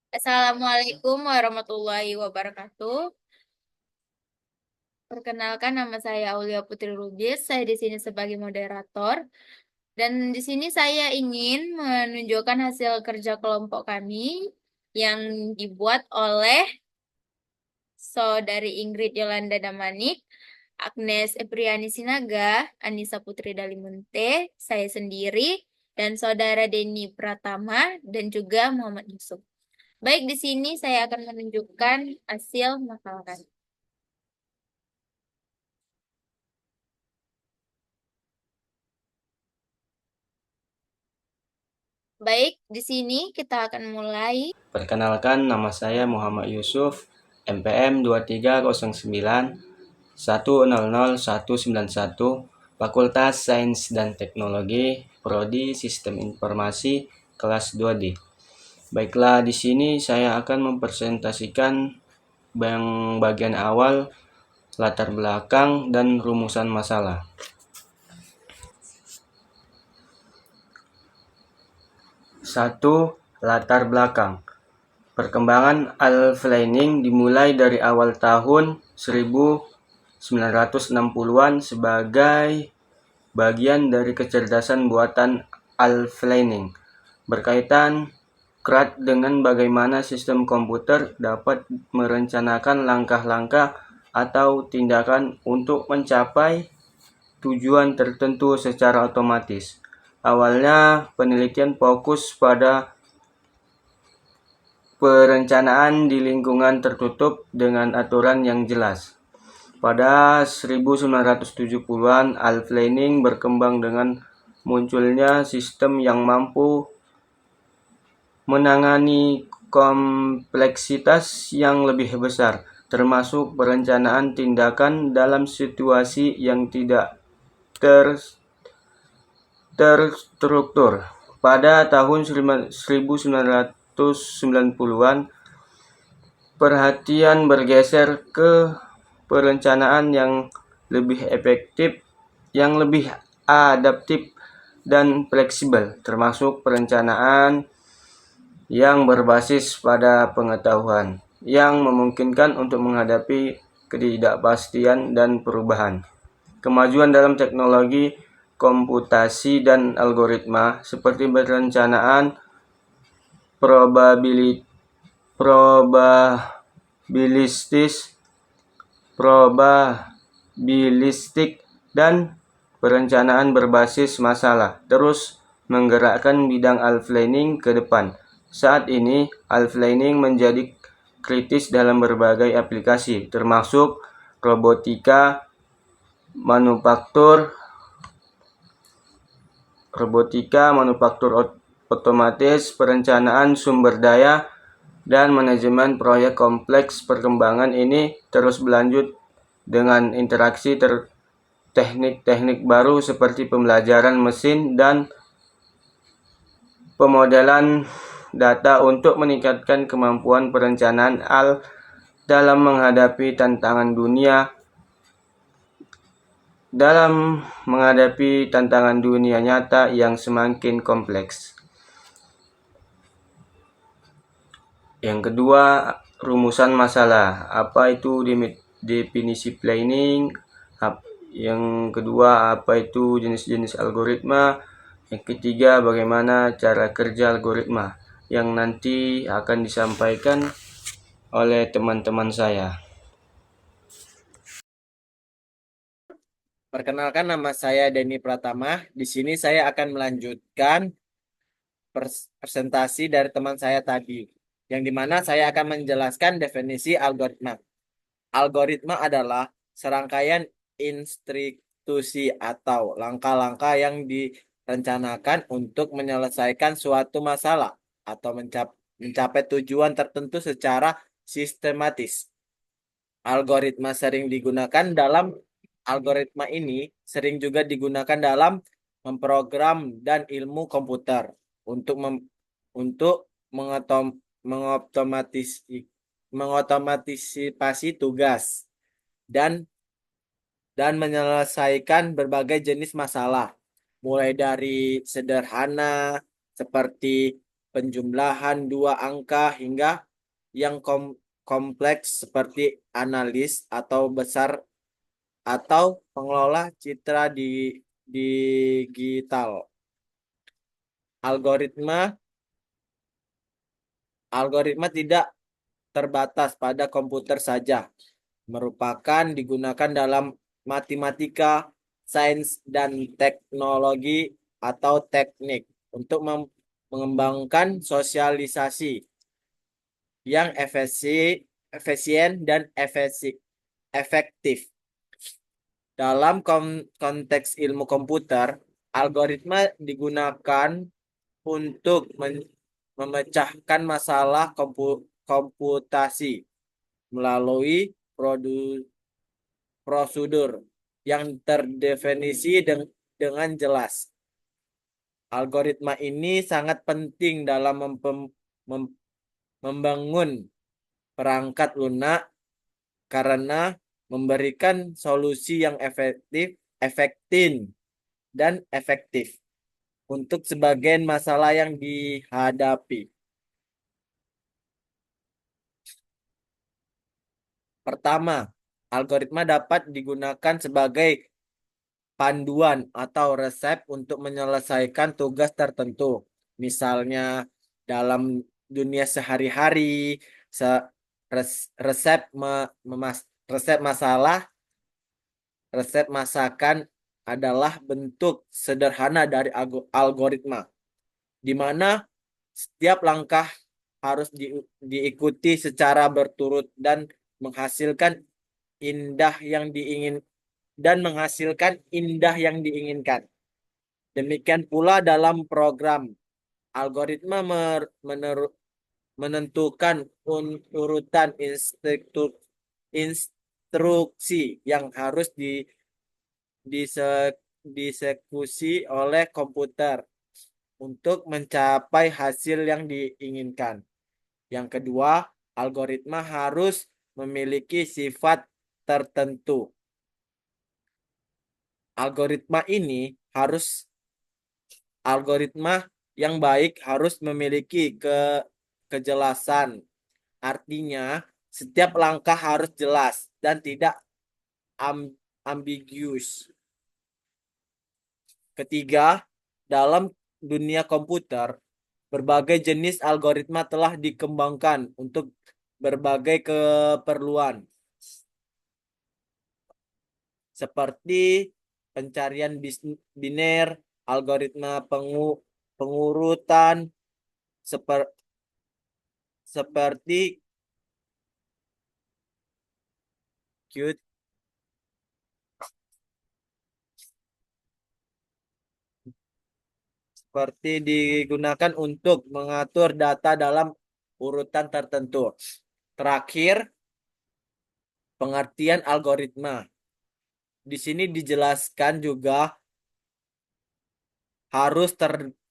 Assalamualaikum warahmatullahi wabarakatuh. Perkenalkan nama saya Aulia Putri Lubis. Saya di sini sebagai moderator dan di sini saya ingin menunjukkan hasil kerja kelompok kami yang dibuat oleh Saudari Ingrid Yolanda Damanik, Agnes Epriani Sinaga, Anissa Putri Dalimunte, saya sendiri, dan Saudara Denny Pratama dan juga Muhammad Yusuf. Baik, di sini saya akan menunjukkan hasil makalah kami. Baik, di sini kita akan mulai. Perkenalkan, nama saya Muhammad Yusuf, MPM 2309 100 191, Fakultas Sains dan Teknologi, Prodi Sistem Informasi, kelas 2D. Baiklah, di sini saya akan mempresentasikan bagian awal, latar belakang, dan rumusan masalah. 1. Latar belakang. Perkembangan Alpha-Lining dimulai dari awal tahun 1960-an sebagai bagian dari kecerdasan buatan Alpha-Lining, berkaitan erat dengan bagaimana sistem komputer dapat merencanakan langkah-langkah atau tindakan untuk mencapai tujuan tertentu secara otomatis. Awalnya, penelitian fokus pada perencanaan di lingkungan tertutup dengan aturan yang jelas. Pada 1970-an, Alpha-Lining berkembang dengan munculnya sistem yang mampu menangani kompleksitas yang lebih besar, termasuk perencanaan tindakan dalam situasi yang tidak terstruktur. Pada tahun 1990-an, perhatian bergeser ke perencanaan yang lebih efektif, yang lebih adaptif dan fleksibel, termasuk perencanaan yang berbasis pada pengetahuan, yang memungkinkan untuk menghadapi ketidakpastian dan perubahan. Kemajuan dalam teknologi komputasi dan algoritma seperti perencanaan probabilistik dan perencanaan berbasis masalah terus menggerakkan bidang Alpha-Lining ke depan. Saat ini, Alpha-Lining menjadi kritis dalam berbagai aplikasi, termasuk robotika, manufaktur otomatis, perencanaan sumber daya, dan manajemen proyek kompleks. Perkembangan ini terus berlanjut dengan interaksi teknik-teknik baru seperti pembelajaran mesin dan pemodelan data untuk meningkatkan kemampuan perencanaan dalam menghadapi tantangan dunia nyata yang semakin kompleks. Yang kedua, rumusan masalah. Apa itu definisi planning? Yang kedua, apa itu jenis-jenis algoritma? Yang ketiga, bagaimana cara kerja algoritma yang nanti akan disampaikan oleh teman-teman saya. Perkenalkan, nama saya Denny Pratama. Di sini saya akan melanjutkan presentasi dari teman saya tadi, yang dimana saya akan menjelaskan definisi algoritma. Algoritma adalah serangkaian instruksi atau langkah-langkah yang direncanakan untuk menyelesaikan suatu masalah atau mencapai tujuan tertentu secara sistematis. Algoritma ini sering juga digunakan dalam memprogram dan ilmu komputer untuk untuk mengotomatisasi tugas dan menyelesaikan berbagai jenis masalah, mulai dari sederhana seperti penjumlahan dua angka hingga yang kompleks seperti analis atau besar atau pengelola citra digital. Algoritma tidak terbatas pada komputer saja, merupakan digunakan dalam matematika, sains, dan teknologi atau teknik untuk mengembangkan sosialisasi yang efisien dan efektif. Dalam konteks ilmu komputer, algoritma digunakan untuk memecahkan masalah komputasi melalui prosedur yang terdefinisi dengan jelas. Algoritma ini sangat penting dalam membangun perangkat lunak karena memberikan solusi yang efektif untuk sebagian masalah yang dihadapi. Pertama, algoritma dapat digunakan sebagai panduan atau resep untuk menyelesaikan tugas tertentu. Misalnya dalam dunia sehari-hari, resep resep masakan adalah bentuk sederhana dari algoritma, di mana setiap langkah harus diikuti secara berturut dan menghasilkan indah yang diinginkan. Demikian pula dalam program, algoritma menentukan urutan instruksi yang harus dieksekusi oleh komputer untuk mencapai hasil yang diinginkan. Yang kedua, algoritma harus memiliki sifat tertentu. Algoritma yang baik harus memiliki kejelasan. Artinya, setiap langkah harus jelas dan tidak ambiguous. Ketiga, dalam dunia komputer, berbagai jenis algoritma telah dikembangkan untuk berbagai keperluan, seperti pencarian biner, algoritma pengurutan, seperti Qt, seperti digunakan untuk mengatur data dalam urutan tertentu. Terakhir, pengertian algoritma. Di sini dijelaskan juga harus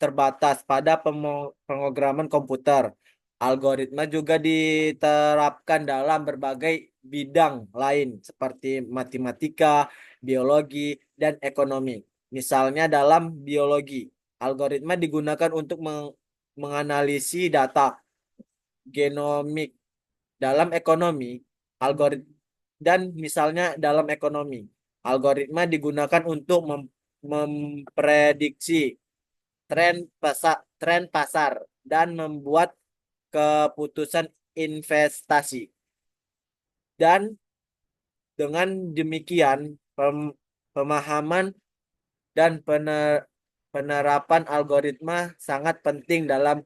terbatas pada pemrograman komputer. Algoritma juga diterapkan dalam berbagai bidang lain seperti matematika, biologi, dan ekonomi. Misalnya dalam biologi, algoritma digunakan untuk menganalisis data genomik. Dalam ekonomi, algoritma digunakan untuk memprediksi tren pasar dan membuat keputusan investasi. Dan dengan demikian, pemahaman dan penerapan algoritma sangat penting dalam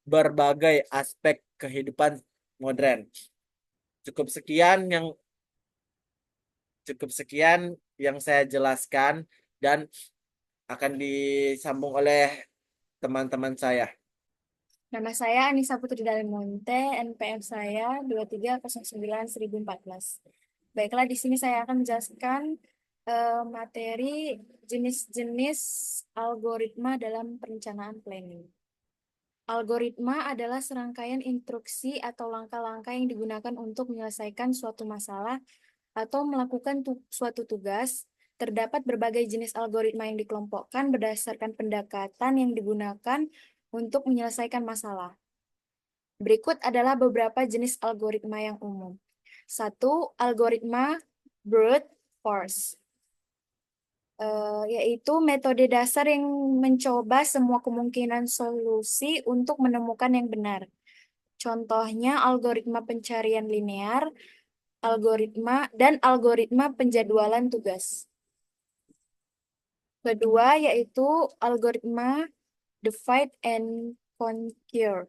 berbagai aspek kehidupan modern. Cukup sekian yang saya jelaskan dan akan disambung oleh teman-teman saya. Nama saya Anissa Putri Dalimonte, NPM saya 2309-1014. Baiklah, di sini saya akan menjelaskan materi jenis-jenis algoritma dalam perencanaan planning. Algoritma adalah serangkaian instruksi atau langkah-langkah yang digunakan untuk menyelesaikan suatu masalah atau melakukan suatu tugas. Terdapat berbagai jenis algoritma yang dikelompokkan berdasarkan pendekatan yang digunakan untuk menyelesaikan masalah. Berikut adalah beberapa jenis algoritma yang umum. 1. Algoritma brute force. Yaitu metode dasar yang mencoba semua kemungkinan solusi untuk menemukan yang benar. Contohnya algoritma pencarian linear, algoritma penjadwalan tugas. Kedua yaitu algoritma divide and conquer,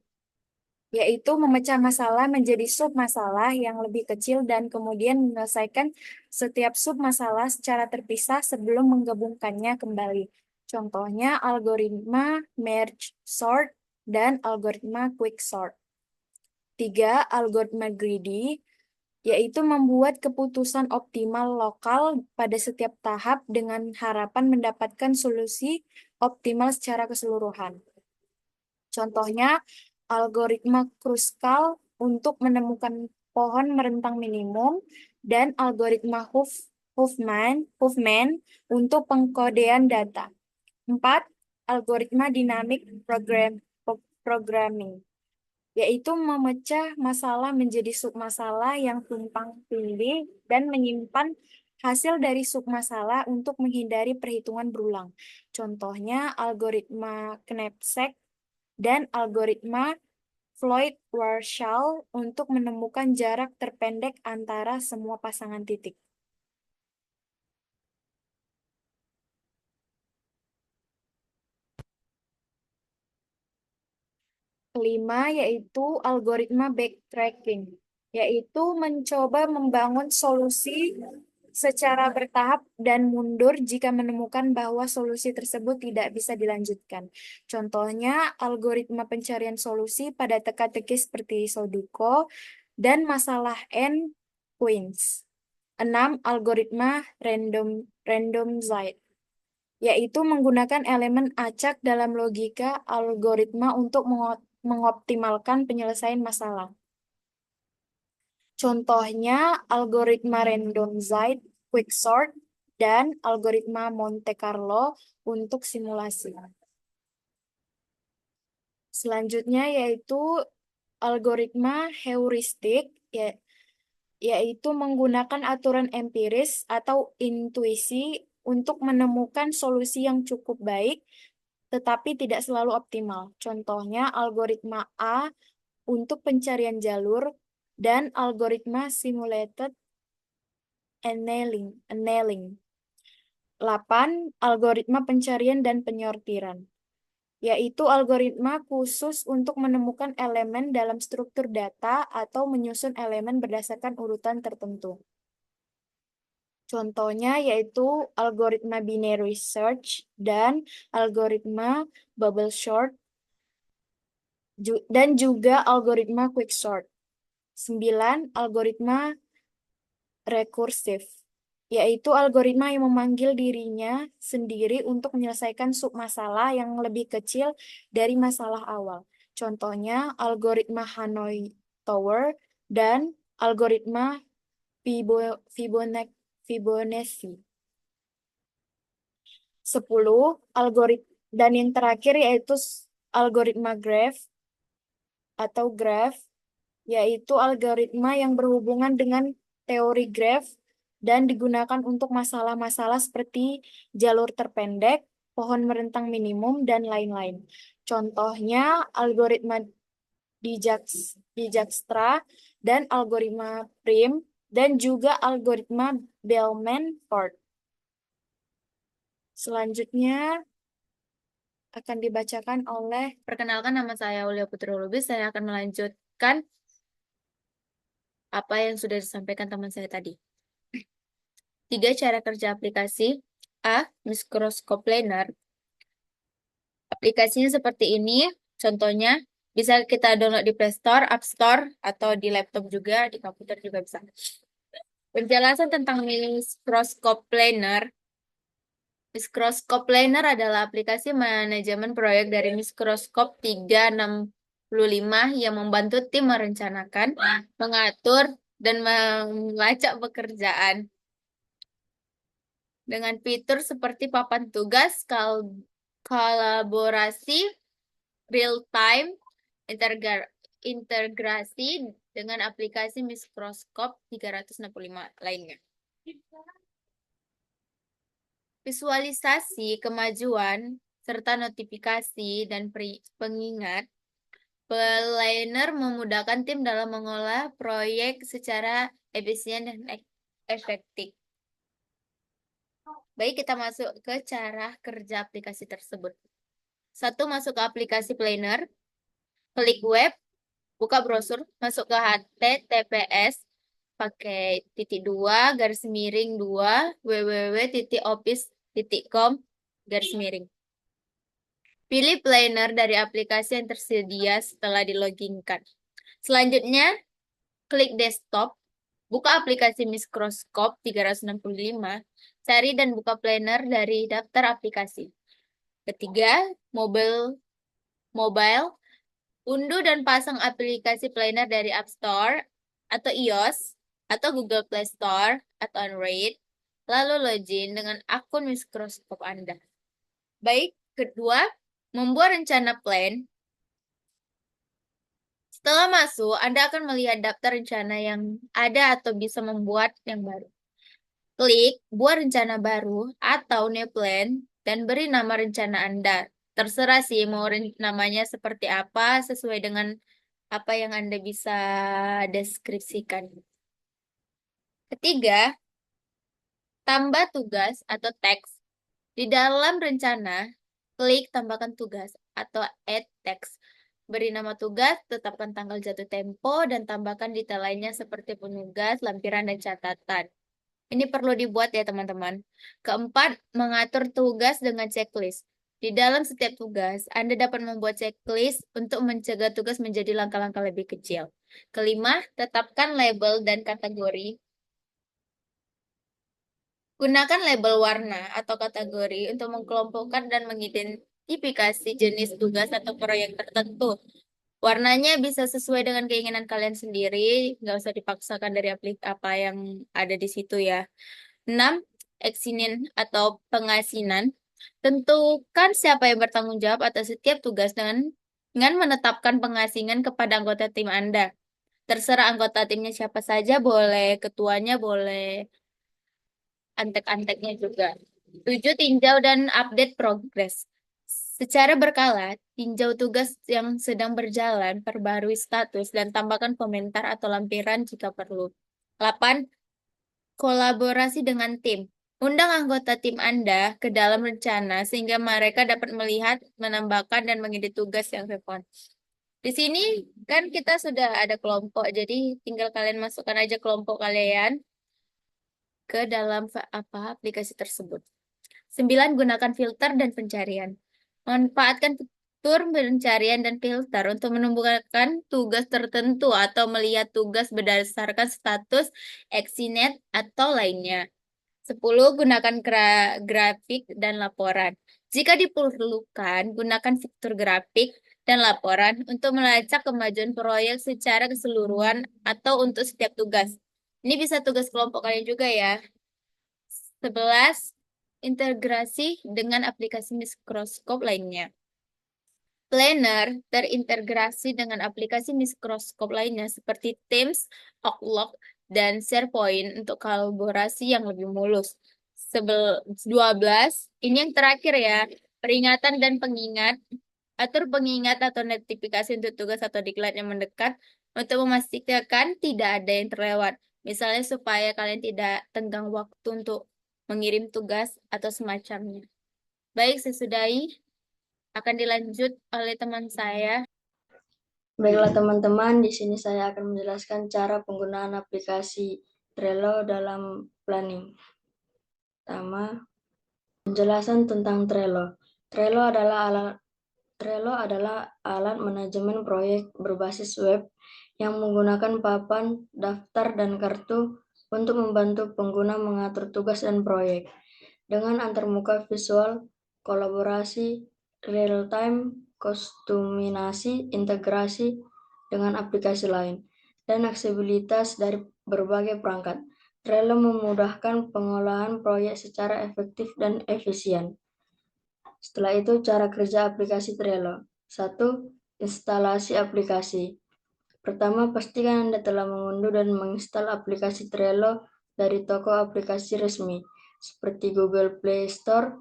yaitu memecah masalah menjadi sub-masalah yang lebih kecil dan kemudian menyelesaikan setiap sub-masalah secara terpisah sebelum menggabungkannya kembali. Contohnya algoritma merge sort dan algoritma quick sort. 3. Algoritma greedy, yaitu membuat keputusan optimal lokal pada setiap tahap dengan harapan mendapatkan solusi optimal secara keseluruhan. Contohnya, algoritma Kruskal untuk menemukan pohon merentang minimum dan algoritma Huffman untuk pengkodean data. 4. Algoritma dynamic programming, yaitu memecah masalah menjadi submasalah yang tumpang tindih dan menyimpan hasil dari submasalah untuk menghindari perhitungan berulang. Contohnya algoritma Knapsack dan algoritma Floyd-Warshall untuk menemukan jarak terpendek antara semua pasangan titik. Kelima yaitu algoritma backtracking, yaitu mencoba membangun solusi secara bertahap dan mundur jika menemukan bahwa solusi tersebut tidak bisa dilanjutkan. Contohnya algoritma pencarian solusi pada teka-teki seperti Sudoku dan masalah N Queens. 6. Algoritma randomized, yaitu menggunakan elemen acak dalam logika algoritma untuk mengoptimalkan penyelesaian masalah. Contohnya algoritma randomized quicksort dan algoritma Monte Carlo untuk simulasi. Selanjutnya yaitu algoritma heuristik, yaitu menggunakan aturan empiris atau intuisi untuk menemukan solusi yang cukup baik tetapi tidak selalu optimal. Contohnya algoritma A untuk pencarian jalur dan algoritma simulated annealing. 8. Algoritma pencarian dan penyortiran, yaitu algoritma khusus untuk menemukan elemen dalam struktur data atau menyusun elemen berdasarkan urutan tertentu. Contohnya yaitu algoritma binary search dan algoritma bubble sort dan juga algoritma quicksort. 9. Algoritma rekursif, yaitu algoritma yang memanggil dirinya sendiri untuk menyelesaikan submasalah yang lebih kecil dari masalah awal. Contohnya algoritma Hanoi Tower dan algoritma Fibonacci. 10. Dan yang terakhir yaitu algoritma graph, yaitu algoritma yang berhubungan dengan teori graph dan digunakan untuk masalah-masalah seperti jalur terpendek, pohon merentang minimum, dan lain-lain. Contohnya algoritma Dijkstra dan algoritma Prim dan juga algoritma Bellman-Ford. Selanjutnya akan dibacakan oleh, Perkenalkan, nama saya Aulia Putri Lubis. Saya akan melanjutkan apa yang sudah disampaikan teman saya tadi. 3 cara kerja aplikasi. A. Microscope Planner. Aplikasinya seperti ini. Contohnya bisa kita download di Play Store, App Store, atau di laptop juga, di komputer juga bisa. Penjelasan tentang Microscope Planner. Microscope Planner adalah aplikasi manajemen proyek dari Microscope 365 yang membantu tim merencanakan, mengatur, dan melacak pekerjaan. Dengan fitur seperti papan tugas, kolaborasi, real-time integrasi dengan aplikasi Microsoft 365 lainnya. Visualisasi kemajuan serta notifikasi dan pengingat, planner memudahkan tim dalam mengolah proyek secara efisien dan efektif. Baik, kita masuk ke cara kerja aplikasi tersebut. 1. Masuk ke aplikasi planner, klik web, buka browser, masuk ke https pakai _2 www.office.com. Pilih planner dari aplikasi yang tersedia setelah diloginkan. Selanjutnya, klik desktop, buka aplikasi Microsoft 365, cari dan buka planner dari daftar aplikasi. Ketiga, mobile, unduh dan pasang aplikasi planner dari App Store atau iOS atau Google Play Store atau Android, lalu login dengan akun Microsoft Anda. Baik, kedua, membuat rencana plan. Setelah masuk, Anda akan melihat daftar rencana yang ada atau bisa membuat yang baru. Klik buat rencana baru atau new plan dan beri nama rencana Anda. Terserah sih mau namanya seperti apa sesuai dengan apa yang Anda bisa deskripsikan. Ketiga, tambah tugas atau teks. Di dalam rencana, klik tambahkan tugas atau add text. Beri nama tugas, tetapkan tanggal jatuh tempo, dan tambahkan detail lainnya seperti penugas, lampiran, dan catatan. Ini perlu dibuat ya teman-teman. Keempat, mengatur tugas dengan checklist. Di dalam setiap tugas, Anda dapat membuat checklist untuk mencegah tugas menjadi langkah-langkah lebih kecil. Kelima, tetapkan label dan kategori. Gunakan label warna atau kategori untuk mengkelompokkan dan mengidentifikasi jenis tugas atau proyek tertentu. Warnanya bisa sesuai dengan keinginan kalian sendiri, nggak usah dipaksakan dari apa yang ada di situ ya. 6. Eksinin atau pengasinan. Tentukan siapa yang bertanggung jawab atas setiap tugas dengan menetapkan pengasingan kepada anggota tim Anda. Terserah anggota timnya siapa saja, boleh ketuanya, boleh antek-anteknya juga. 7. Tinjau dan update progres. Secara berkala, tinjau tugas yang sedang berjalan, perbarui status, dan tambahkan komentar atau lampiran jika perlu. 8. Kolaborasi dengan tim. Undang anggota tim Anda ke dalam rencana sehingga mereka dapat melihat, menambahkan, dan mengedit tugas yang relevan. Di sini kan kita sudah ada kelompok, jadi tinggal kalian masukkan aja kelompok kalian ke dalam aplikasi tersebut. 9. Gunakan filter dan pencarian. Manfaatkan fitur pencarian dan filter untuk menemukan tugas tertentu atau melihat tugas berdasarkan status, exinet, atau lainnya. 10. Gunakan grafik dan laporan. Jika diperlukan, gunakan fitur grafik dan laporan untuk melacak kemajuan proyek secara keseluruhan atau untuk setiap tugas. Ini bisa tugas kelompok kalian juga ya. 11. Integrasi dengan aplikasi Microsoft lainnya. Planner terintegrasi dengan aplikasi Microsoft lainnya seperti Teams, Outlook, dan SharePoint untuk kolaborasi yang lebih mulus. 12. Ini yang terakhir ya, peringatan dan pengingat. Atur pengingat atau notifikasi untuk tugas atau diklat yang mendekat untuk memastikan tidak ada yang terlewat. Misalnya supaya kalian tidak tenggang waktu untuk mengirim tugas atau semacamnya. Baik, sesudahi akan dilanjut oleh teman saya. Baiklah teman-teman, di sini saya akan menjelaskan cara penggunaan aplikasi Trello dalam planning. Pertama, penjelasan tentang Trello. Trello adalah alat manajemen proyek berbasis web yang menggunakan papan, daftar, dan kartu untuk membantu pengguna mengatur tugas dan proyek. Dengan antarmuka visual, kolaborasi, real-time, kustomisasi, integrasi dengan aplikasi lain, dan aksesibilitas dari berbagai perangkat. Trello memudahkan pengolahan proyek secara efektif dan efisien. Setelah itu, cara kerja aplikasi Trello. 1. Instalasi aplikasi. Pertama, pastikan Anda telah mengunduh dan menginstal aplikasi Trello dari toko aplikasi resmi, seperti Google Play Store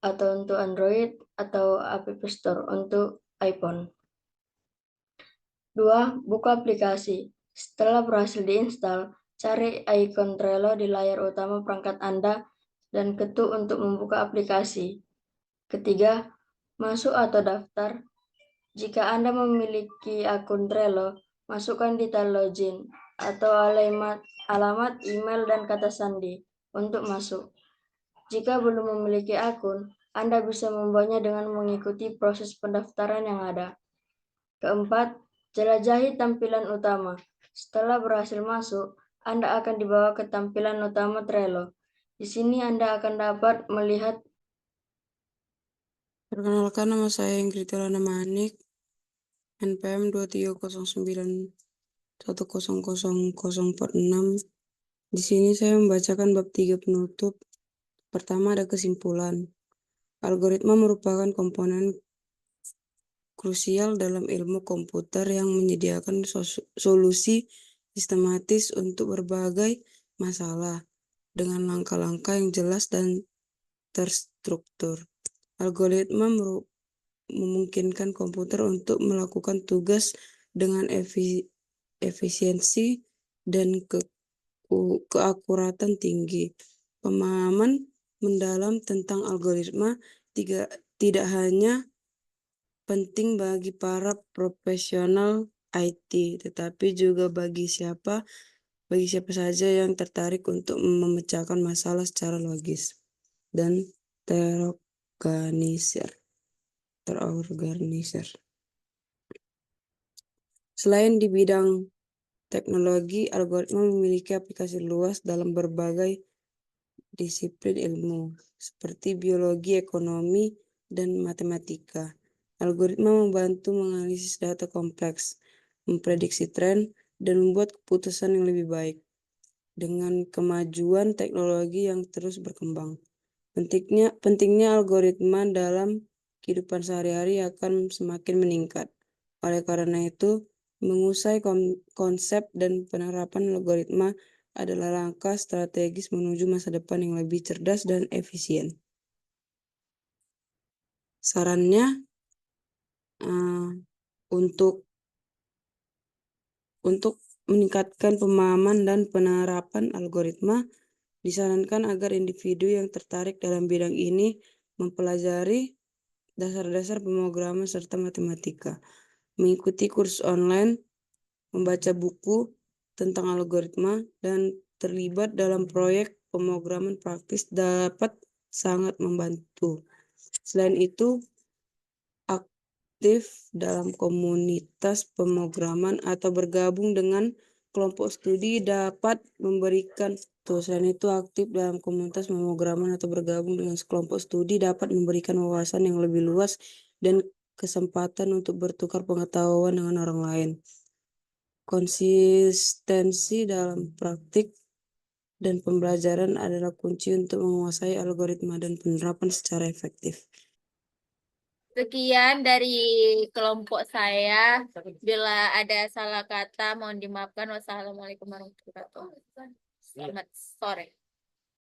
atau untuk Android atau App Store untuk iPhone. 2. Buka aplikasi. Setelah berhasil diinstal, cari ikon Trello di layar utama perangkat Anda dan ketuk untuk membuka aplikasi. Ketiga, masuk atau daftar. Jika Anda memiliki akun Trello, masukkan detail login atau alamat email dan kata sandi untuk masuk. Jika belum memiliki akun, Anda bisa membawanya dengan mengikuti proses pendaftaran yang ada. Keempat, jelajahi tampilan utama. Setelah berhasil masuk, Anda akan dibawa ke tampilan utama Trello. Di sini Anda akan dapat melihat. Perkenalkan, nama saya Ingrid Yolanda Manik, NPM 2309100046. Di sini saya membacakan bab 3 penutup. Pertama ada kesimpulan. Algoritma merupakan komponen krusial dalam ilmu komputer yang menyediakan solusi sistematis untuk berbagai masalah dengan langkah-langkah yang jelas dan terstruktur. Algoritma memungkinkan komputer untuk melakukan tugas dengan efisiensi dan keakuratan tinggi. Pemahaman mendalam tentang algoritma tidak hanya penting bagi para profesional IT, tetapi juga bagi siapa saja yang tertarik untuk memecahkan masalah secara logis dan terorganisir. Selain di bidang teknologi, algoritma memiliki aplikasi luas dalam berbagai disiplin ilmu, seperti biologi, ekonomi, dan matematika. Algoritma membantu menganalisis data kompleks, memprediksi tren, dan membuat keputusan yang lebih baik. Dengan kemajuan teknologi yang terus berkembang, pentingnya algoritma dalam kehidupan sehari-hari akan semakin meningkat. Oleh karena itu, menguasai konsep dan penerapan algoritma adalah langkah strategis menuju masa depan yang lebih cerdas dan efisien. Sarannya untuk meningkatkan pemahaman dan penerapan algoritma, disarankan agar individu yang tertarik dalam bidang ini mempelajari dasar-dasar pemrograman serta matematika, mengikuti kursus online, membaca buku tentang algoritma, dan terlibat dalam proyek pemrograman praktis dapat sangat membantu. Selain itu, aktif dalam komunitas pemrograman atau bergabung dengan kelompok studi dapat memberikan. Selain itu, aktif dalam komunitas pemrograman atau bergabung dengan kelompok studi dapat memberikan wawasan yang lebih luas dan kesempatan untuk bertukar pengetahuan dengan orang lain. Konsistensi dalam praktik dan pembelajaran adalah kunci untuk menguasai algoritma dan penerapan secara efektif. Sekian dari kelompok saya. Bila ada salah kata, mohon dimaafkan. Wassalamualaikum warahmatullahi wabarakatuh. Selamat sore.